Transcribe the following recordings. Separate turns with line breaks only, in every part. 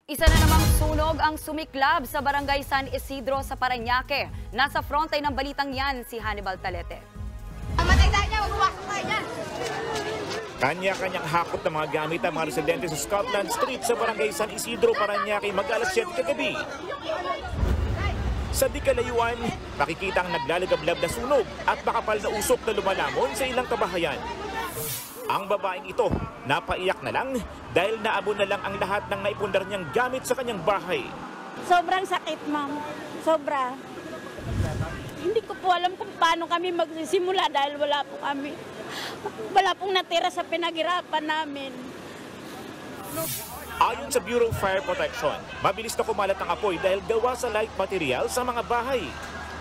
Isa na namang sunog ang sumiklab sa barangay San Isidro sa Parañaque. Nasa frontline ng balitang yan si Hannibal Talete.
Kanya-kanyang hakot ng mga gamit ang mga residente sa Scotland Street sa barangay San Isidro, Parañaque mag-alas 7 kagabi. Sa di kalayuan, makikita ang naglalagablab na sunog at makapal na usok na lumalamon sa ilang kabahayan. Ang babaeng ito, napaiyak na lang dahil naabon na lang ang lahat ng naipundar niyang gamit sa kanyang bahay.
Sobrang sakit, ma'am. Sobra. Hindi ko po alam kung paano kami magsisimula dahil wala pong natira sa pinaghirapan namin.
Ayon sa Bureau of Fire Protection, mabilis na kumalat ang apoy dahil gawa sa light material sa mga bahay.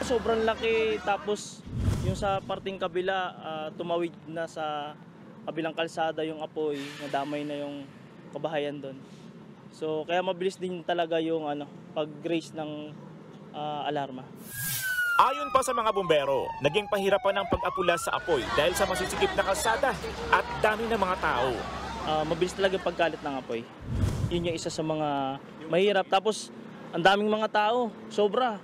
Sobrang laki, tapos yung sa parting kabila, tumawid na sa kabilang kalsada yung apoy, nadamay na yung kabahayan doon. So kaya mabilis din talaga yung pag-raise ng alarma.
Ayon pa sa mga bumbero, naging pahirapan ang pag-apula sa apoy dahil sa masisikip na kalsada at dami ng mga tao.
Mabilis talaga yung pagkalit ng apoy. Yun yung isa sa mga mahirap. Tapos ang daming mga tao, sobra.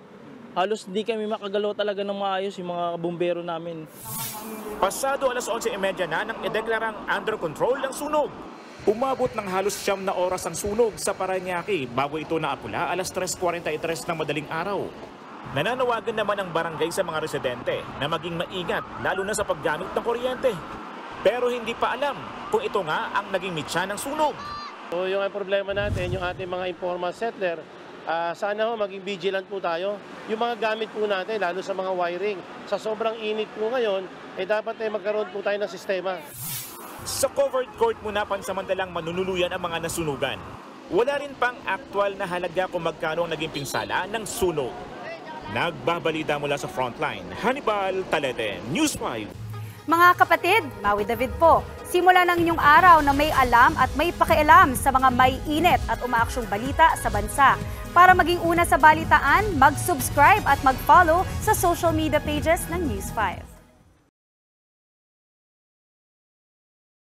Halos hindi kami makagalaw talaga ng maayos yung mga bumbero namin.
Pasado alas 11:30 na nang ideklarang under control ang sunog. Umabot ng halos 9 na oras ang sunog sa Parañaque bago ito naapula alas 3:43 ng madaling araw. Nananawagan naman ang barangay sa mga residente na maging maingat lalo na sa paggamit ng kuryente. Pero hindi pa alam kung ito nga ang naging mitya ng sunog.
So yung problema natin, yung ating mga informal settler, sana maging vigilant po tayo. Yung mga gamit po natin, lalo sa mga wiring, sa sobrang init po ngayon, dapat magkaroon po tayo ng sistema.
Sa covered court muna pansamantalang manunuluyan ang mga nasunugan. Wala rin pang aktwal na halaga kung magkano ang naging pinsala ng sunog. Nagbabalita mula sa frontline, Hannibal Talete, News 5.
Mga kapatid, Maui David po. Simula ng inyong araw na may alam at may pakialam sa mga may init at umaaksyong balita sa bansa. Para maging una sa balitaan, mag-subscribe at mag-follow sa social media pages ng News 5.